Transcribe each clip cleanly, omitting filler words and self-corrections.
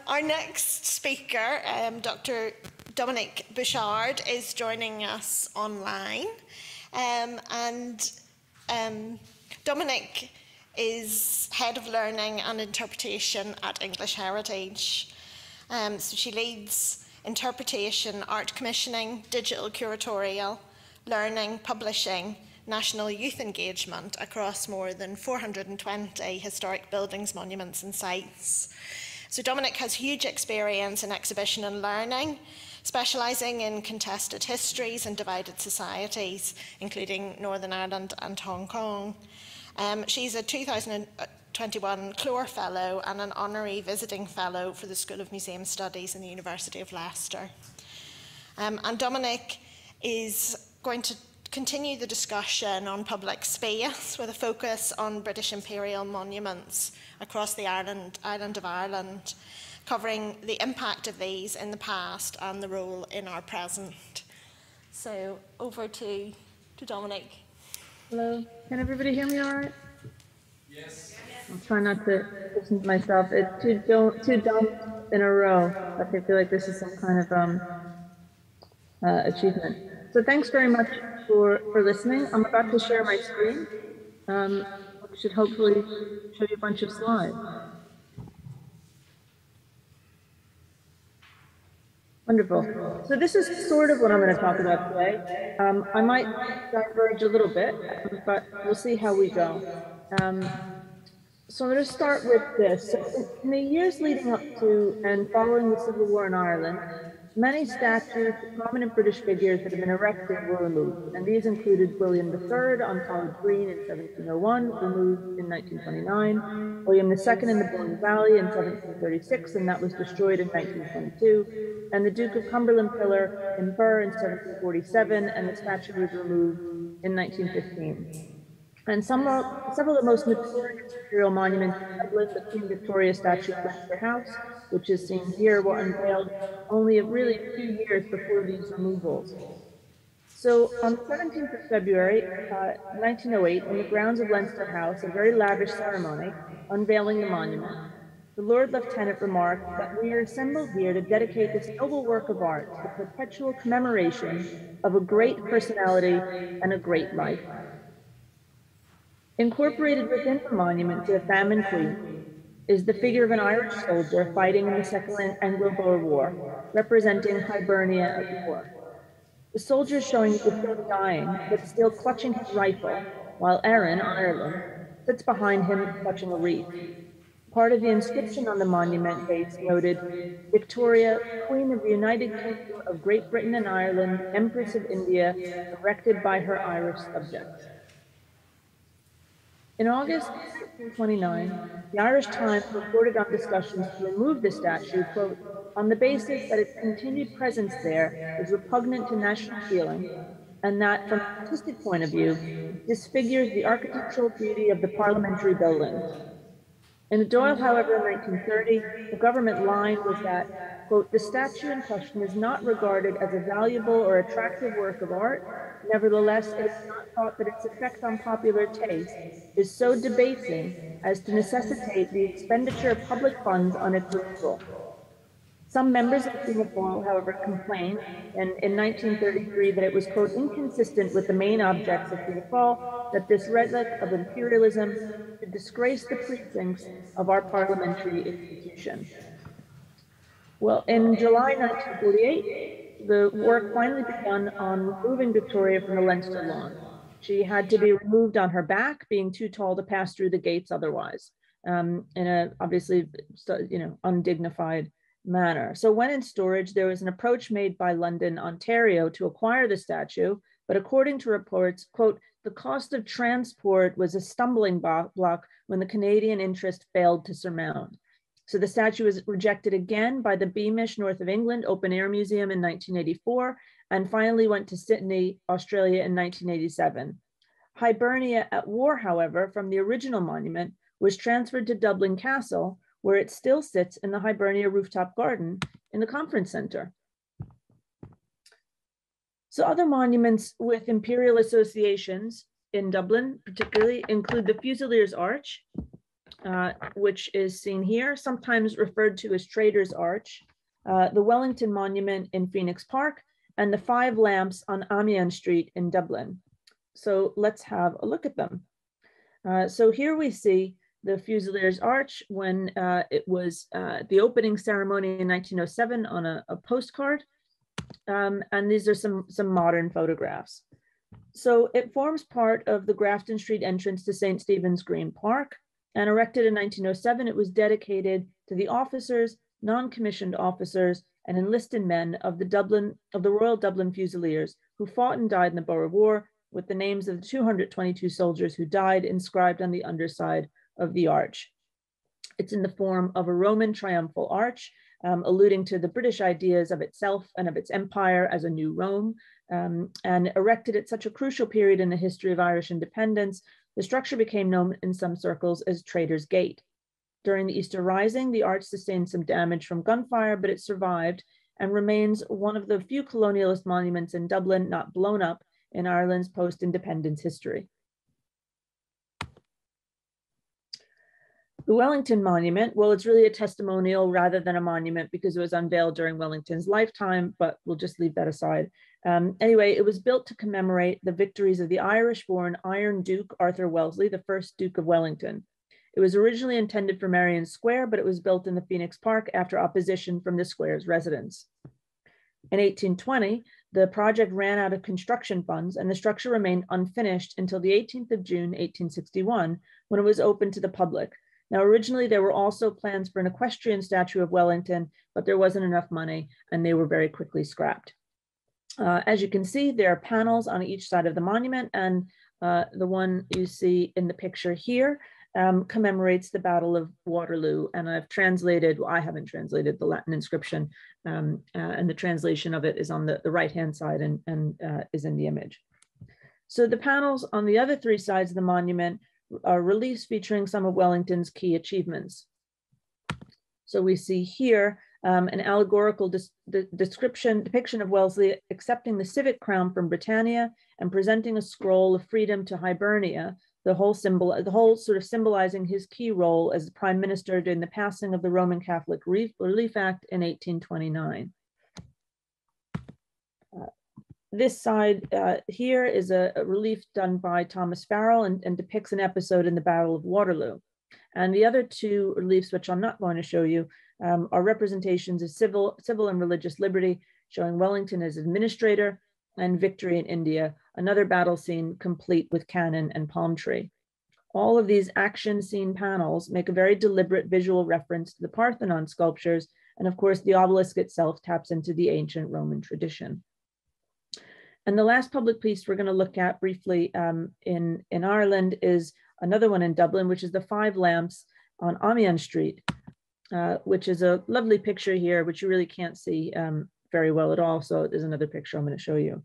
Our next speaker, Dr. Dominic Bouchard, is joining us online. Dominic is Head of Learning and Interpretation at English Heritage. So she leads interpretation, art commissioning, digital curatorial, learning, publishing, national youth engagement across more than 420 historic buildings, monuments and sites. So Dominic has huge experience in exhibition and learning, specialising in contested histories and divided societies, including Northern Ireland and Hong Kong. She's a 2021 Clore Fellow and an Honorary Visiting Fellow for the School of Museum Studies in the University of Leicester. And Dominic is going to continue the discussion on public space with a focus on British imperial monuments across the island of Ireland, covering the impact of these in the past and the role in our present. So over to Dominic. Hello, can everybody hear me all right? Yes. I'll try not to listen to myself. It's two dumps in a row. I feel like this is some kind of achievement. So thanks very much for listening. I'm about to share my screen, which should hopefully show you a bunch of slides. Wonderful. So this is sort of what I'm going to talk about today. I might diverge a little bit, but we'll see how we go. So I'm going to start with this. In the years leading up to and following the Civil War in Ireland, many statues of prominent British figures that had been erected were removed, and these included William III on College Green in 1701, removed in 1929, William II in the Boyne Valley in 1736, and that was destroyed in 1922, and the Duke of Cumberland Pillar in Birr in 1747, and the statue was removed in 1915. And several of the most notorious imperial monuments in Dublin, the Queen Victoria statue at Leinster House, which is seen here, were unveiled only really a few years before these removals. So on the 17th of February, 1908, in the grounds of Leinster House, a very lavish ceremony unveiling the monument, the Lord Lieutenant remarked that we are assembled here to dedicate this noble work of art to the perpetual commemoration of a great personality and a great life. Incorporated within the monument to the famine queen is the figure of an Irish soldier fighting in the Second Anglo-Boer War, representing Hibernia at war. The soldier showing he was still dying, but still clutching his rifle, while Erin, Ireland, sits behind him clutching a wreath. Part of the inscription on the monument base noted, Victoria, Queen of the United Kingdom of Great Britain and Ireland, Empress of India, erected by her Irish subjects. In August 1929, the Irish Times reported on discussions to remove the statue, quote, on the basis that its continued presence there is repugnant to national feeling, and that from an artistic point of view, it disfigures the architectural beauty of the parliamentary buildings. In the Doyle, however, in 1930, the government line was that, quote, the statue in question is not regarded as a valuable or attractive work of art. Nevertheless, it is not thought that its effect on popular taste is so debasing as to necessitate the expenditure of public funds on its removal. Some members of the Fall, however, complained in 1933 that it was, quote, inconsistent with the main objects of the Fall, that this relic of imperialism should disgrace the precincts of our parliamentary institution. Well, in July 1948, the work finally began on removing Victoria from the Leinster lawn. She had to be removed on her back, being too tall to pass through the gates otherwise, in a obviously, undignified manner. So when in storage, there was an approach made by London, Ontario to acquire the statue, but according to reports, quote, the cost of transport was a stumbling block when the Canadian interest failed to surmount. So the statue was rejected again by the Beamish North of England Open Air Museum in 1984, and finally went to Sydney, Australia in 1987. Hibernia at war, however, from the original monument, was transferred to Dublin Castle, where it still sits in the Hibernia rooftop garden in the conference center. So other monuments with imperial associations in Dublin particularly include the Fusiliers Arch, which is seen here, sometimes referred to as Trader's Arch, the Wellington Monument in Phoenix Park, and the 5 lamps on Amiens Street in Dublin. So let's have a look at them. So here we see the Fusiliers Arch when it was the opening ceremony in 1907 on a postcard. And these are some modern photographs. So it forms part of the Grafton Street entrance to St. Stephen's Green Park, and erected in 1907, it was dedicated to the officers, non-commissioned officers, and enlisted men of the Royal Dublin Fusiliers who fought and died in the Boer War, with the names of the 222 soldiers who died inscribed on the underside of the arch. It's in the form of a Roman triumphal arch, alluding to the British ideas of itself and of its empire as a new Rome, and erected at such a crucial period in the history of Irish independence. The structure became known in some circles as Trader's Gate. During the Easter Rising, the arch sustained some damage from gunfire, but it survived and remains one of the few colonialist monuments in Dublin not blown up in Ireland's post-independence history. The Wellington Monument, well, it's really a testimonial rather than a monument because it was unveiled during Wellington's lifetime, but we'll just leave that aside. Anyway, it was built to commemorate the victories of the Irish-born Iron Duke Arthur Wellesley, the first Duke of Wellington. It was originally intended for Marion Square, but it was built in the Phoenix Park after opposition from the square's residents. In 1820, the project ran out of construction funds and the structure remained unfinished until the 18th of June, 1861, when it was opened to the public. Now, originally, there were also plans for an equestrian statue of Wellington, but there wasn't enough money and they were very quickly scrapped. As you can see, there are panels on each side of the monument, and the one you see in the picture here commemorates the Battle of Waterloo. And I've translated, well, I haven't translated the Latin inscription, and the translation of it is on the right-hand side and is in the image. So the panels on the other 3 sides of the monument are reliefs featuring some of Wellington's key achievements. So we see here an allegorical depiction of Wellesley accepting the civic crown from Britannia and presenting a scroll of freedom to Hibernia, the whole sort of symbolizing his key role as the prime minister during the passing of the Roman Catholic Relief Act in 1829. This side here is a relief done by Thomas Farrell and depicts an episode in the Battle of Waterloo. And the other 2 reliefs, which I'm not going to show you, are representations of civil and religious liberty, showing Wellington as administrator, and victory in India, another battle scene complete with cannon and palm tree. All of these action scene panels make a very deliberate visual reference to the Parthenon sculptures, and of course the obelisk itself taps into the ancient Roman tradition. And the last public piece we're going to look at briefly in Ireland is another one in Dublin, which is the 5 lamps on Amiens Street, which is a lovely picture here, which you really can't see very well at all. So there's another picture I'm going to show you.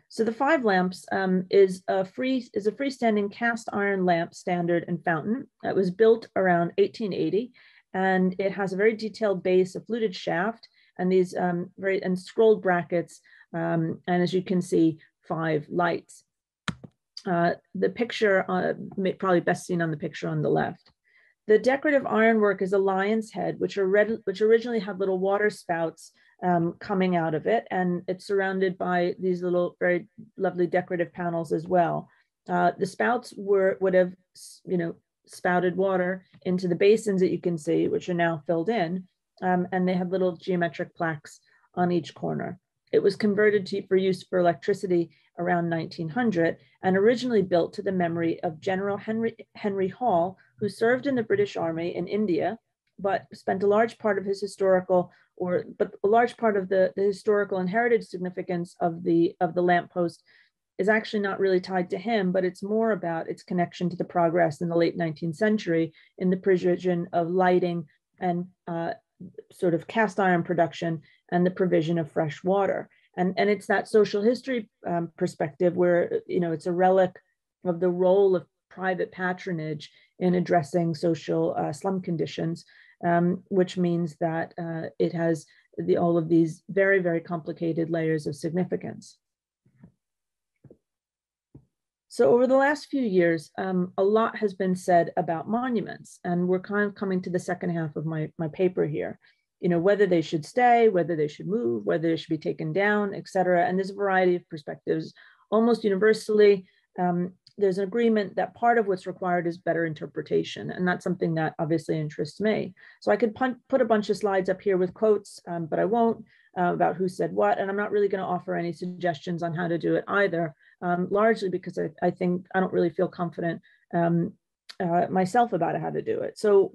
So the 5 lamps is a freestanding cast iron lamp standard and fountain that was built around 1880, and it has a very detailed base, a fluted shaft, and these and scrolled brackets, and as you can see, 5 lights. The picture probably best seen on the picture on the left. The decorative ironwork is a lion's head, which originally had little water spouts coming out of it, and it's surrounded by these little very lovely decorative panels as well. The spouts would have, spouted water into the basins that you can see, which are now filled in, and they have little geometric plaques on each corner. It was converted for use for electricity around 1900 and originally built to the memory of General Henry Hall, who served in the British Army in India, but spent a large part of his historical and heritage significance of the lamppost is actually not really tied to him, but it's more about its connection to the progress in the late 19th century in the provision of lighting and sort of cast iron production and the provision of fresh water. And it's that social history perspective where, it's a relic of the role of private patronage in addressing social slum conditions, which means that it has all of these very, very complicated layers of significance. So over the last few years, a lot has been said about monuments, and we're kind of coming to the second half of my paper here. You know, whether they should stay, whether they should move, whether they should be taken down, et cetera. And there's a variety of perspectives. Almost universally, there's an agreement that part of what's required is better interpretation. And that's something that obviously interests me. So I could put a bunch of slides up here with quotes, but I won't, about who said what. And I'm not really going to offer any suggestions on how to do it either, largely because I think I don't really feel confident myself about how to do it. So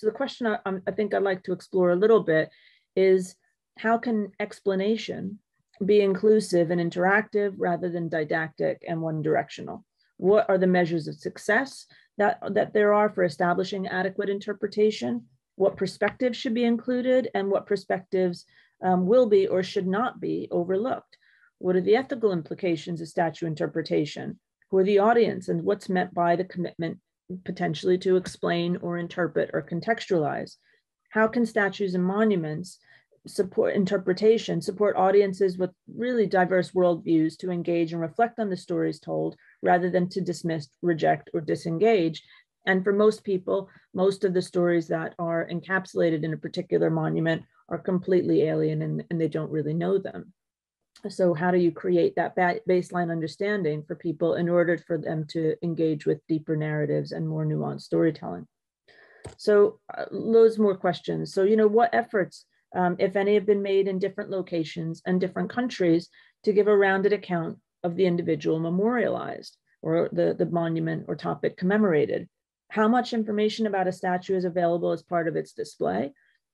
the question I think I'd like to explore a little bit is, how can explanation be inclusive and interactive rather than didactic and one-directional? What are the measures of success that there are for establishing adequate interpretation? What perspectives should be included, and what perspectives will be or should not be overlooked? What are the ethical implications of statue interpretation? Who are the audience, and what's meant by the commitment potentially to explain or interpret or contextualize? How can statues and monuments support interpretation, support audiences with really diverse worldviews to engage and reflect on the stories told, rather than to dismiss, reject, or disengage? And for most people, most of the stories that are encapsulated in a particular monument are completely alien, and they don't really know them. So how do you create that baseline understanding for people in order for them to engage with deeper narratives and more nuanced storytelling? So loads more questions. So, you know, what efforts, if any, have been made in different locations and different countries to give a rounded account of the individual memorialized, or the monument or topic commemorated? How much information about a statue is available as part of its display,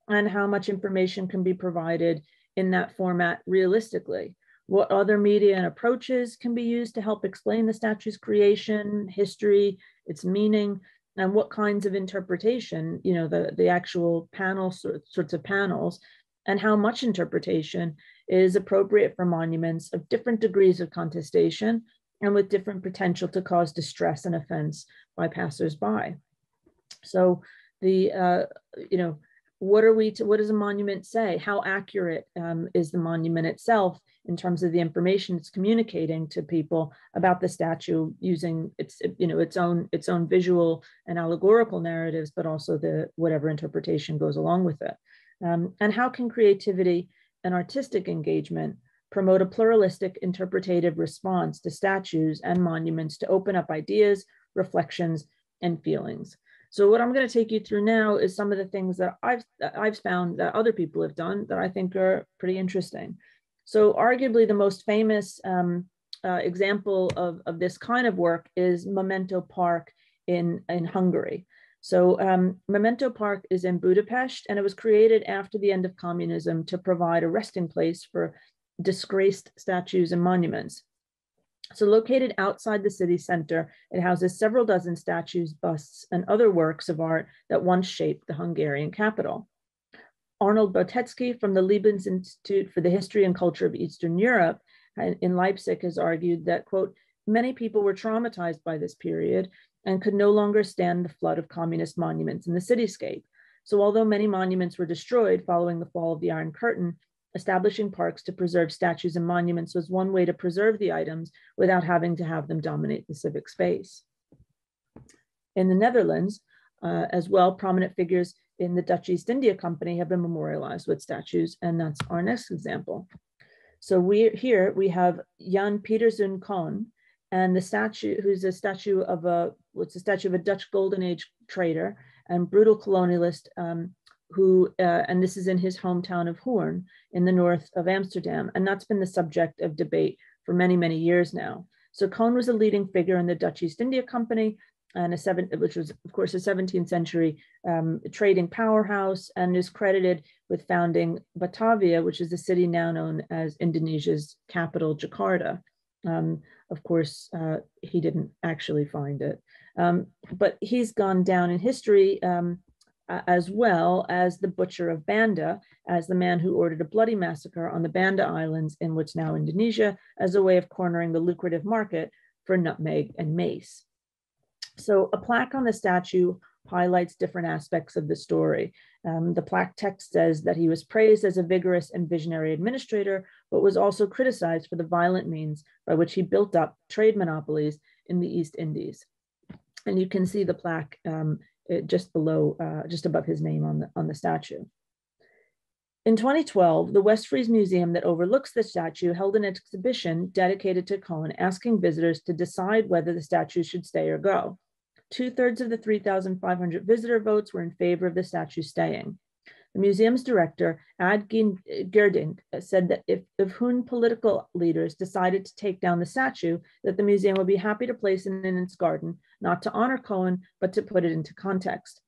and how much information can be provided in that format realistically? What other media and approaches can be used to help explain the statue's creation, history, its meaning, and what kinds of interpretation, you know, the actual panel sorts of panels, and how much interpretation is appropriate for monuments of different degrees of contestation and with different potential to cause distress and offense by passersby. So the, you know, what does a monument say? How accurate is the monument itself in terms of the information it's communicating to people about the statue, using its, you know, its own visual and allegorical narratives, but also whatever interpretation goes along with it? And how can creativity and artistic engagement promote a pluralistic interpretative response to statues and monuments to open up ideas, reflections, and feelings? So what I'm going to take you through now is some of the things that I've found that other people have done that I think are pretty interesting. So arguably the most famous example of this kind of work is Memento Park in Hungary. So Memento Park is in Budapest, and it was created after the end of communism to provide a resting place for disgraced statues and monuments. So located outside the city center, it houses several dozen statues, busts, and other works of art that once shaped the Hungarian capital. Arnold Botetsky from the Leibniz Institute for the History and Culture of Eastern Europe in Leipzig has argued that, quote, many people were traumatized by this period and could no longer stand the flood of communist monuments in the cityscape. So although many monuments were destroyed following the fall of the Iron Curtain, establishing parks to preserve statues and monuments was one way to preserve the items without having to have them dominate the civic space. In the Netherlands, as well, prominent figures in the Dutch East India Company have been memorialized with statues, and that's our next example. So here we have Jan Pieterszoon Koon, and the statue, who's a statue of a Dutch Golden Age trader and brutal colonialist, and this is in his hometown of Hoorn in the north of Amsterdam. And that's been the subject of debate for many, many years now. So Koon was a leading figure in the Dutch East India Company, and which was, of course, a 17th century trading powerhouse, and is credited with founding Batavia, which is the city now known as Indonesia's capital, Jakarta. Of course, he didn't actually find it, but he's gone down in history as well as the butcher of Banda, as the man who ordered a bloody massacre on the Banda Islands in what's now Indonesia, as a way of cornering the lucrative market for nutmeg and mace. So a plaque on the statue highlights different aspects of the story. The plaque text says that he was praised as a vigorous and visionary administrator, but was also criticized for the violent means by which he built up trade monopolies in the East Indies. And you can see the plaque just below, just above his name on the statue. In 2012, the West Fries Museum that overlooks the statue held an exhibition dedicated to Cohen, asking visitors to decide whether the statue should stay or go. 2/3 of the 3,500 visitor votes were in favor of the statue staying. The museum's director, Ad Gerding, said that if Hun political leaders decided to take down the statue, that the museum would be happy to place it in its garden, not to honor Cohen, but to put it into context.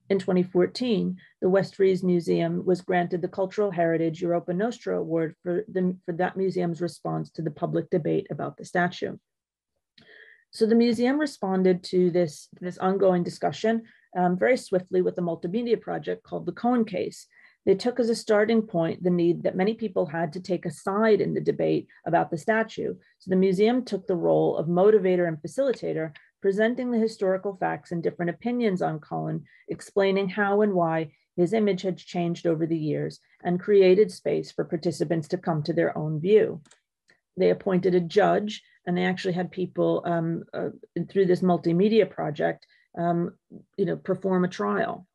In 2014, the West Fries Museum was granted the Cultural Heritage Europa Nostra Award for that museum's response to the public debate about the statue. So the museum responded to this ongoing discussion very swiftly with a multimedia project called the Cohen Case. They took as a starting point the need that many people had to take a side in the debate about the statue. So the museum took the role of motivator and facilitator, presenting the historical facts and different opinions on Cohen, explaining how and why his image had changed over the years, and created space for participants to come to their own view. They appointed a judge, and they actually had people through this multimedia project, perform a trial.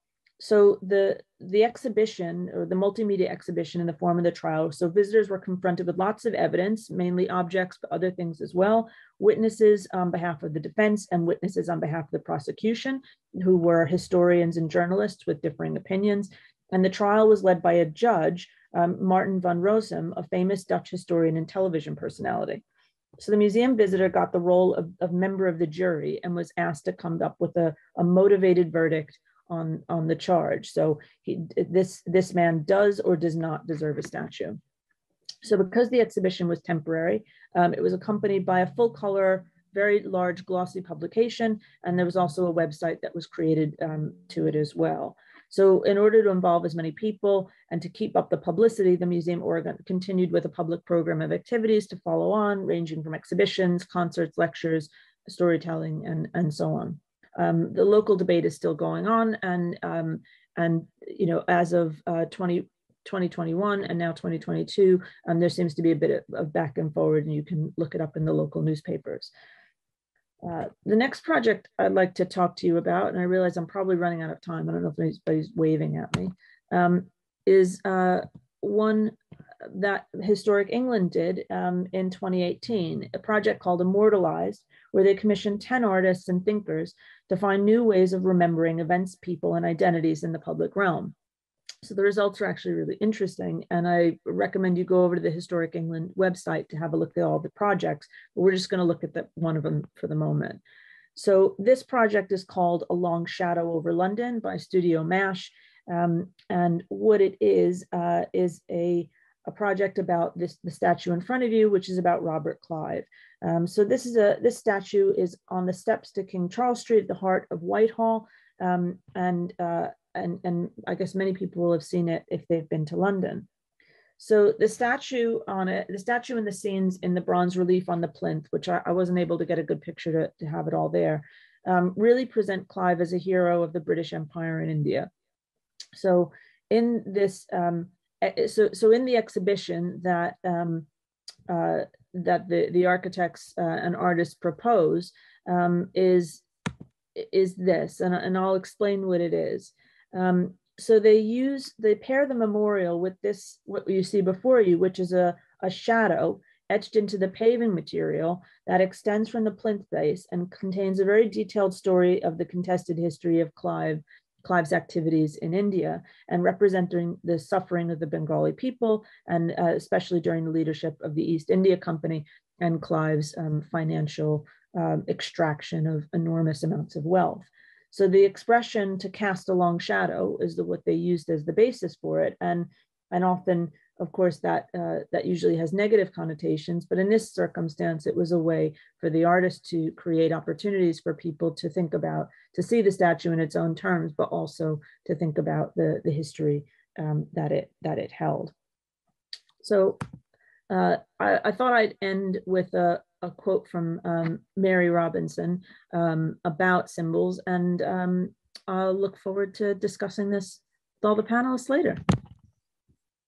So the exhibition, or the multimedia exhibition in the form of the trial, so visitors were confronted with lots of evidence, mainly objects, but other things as well, witnesses on behalf of the defense and witnesses on behalf of the prosecution, who were historians and journalists with differing opinions. And the trial was led by a judge, Martin van Rossum, a famous Dutch historian and television personality. So the museum visitor got the role of member of the jury and was asked to come up with a motivated verdict on the charge. So this man does or does not deserve a statue. So because the exhibition was temporary, it was accompanied by a full color, very large glossy publication, and there was also a website that was created to it as well. So in order to involve as many people and to keep up the publicity, the Museum continued with a public program of activities to follow on, ranging from exhibitions, concerts, lectures, storytelling, and so on. The local debate is still going on, and as of 2021 and now 2022, there seems to be a bit of back and forward, and you can look it up in the local newspapers. The next project I'd like to talk to you about, and I realize I'm probably running out of time, I don't know if anybody's waving at me, is one that Historic England did in 2018, a project called Immortalized, where they commissioned 10 artists and thinkers to find new ways of remembering events, people, and identities in the public realm. So the results are actually really interesting, and I recommend you go over to the Historic England website to have a look at all the projects, but we're just going to look at one of them for the moment. So this project is called A Long Shadow Over London by Studio MASH, and what it is a project about the statue in front of you, which is about Robert Clive. So this statue is on the steps to King Charles Street at the heart of Whitehall, and I guess many people will have seen it if they've been to London. So the statue on it, the statue and the scenes in the bronze relief on the plinth, which I wasn't able to get a good picture to have it all there, really present Clive as a hero of the British Empire in India. So in this, so in the exhibition that the architects and artists propose is this, and I'll explain what it is. So they pair the memorial with this, what you see before you, which is a shadow etched into the paving material that extends from the plinth base and contains a very detailed story of the contested history of Clive's activities in India, and representing the suffering of the Bengali people, and especially during the leadership of the East India Company and Clive's financial extraction of enormous amounts of wealth. So the expression "to cast a long shadow" is what they used as the basis for it, and often, of course, that usually has negative connotations, but in this circumstance, it was a way for the artist to create opportunities for people to think about, to see the statue in its own terms, but also to think about the history that it held. So I thought I'd end with a quote from Mary Robinson about symbols, and I'll look forward to discussing this with all the panelists later.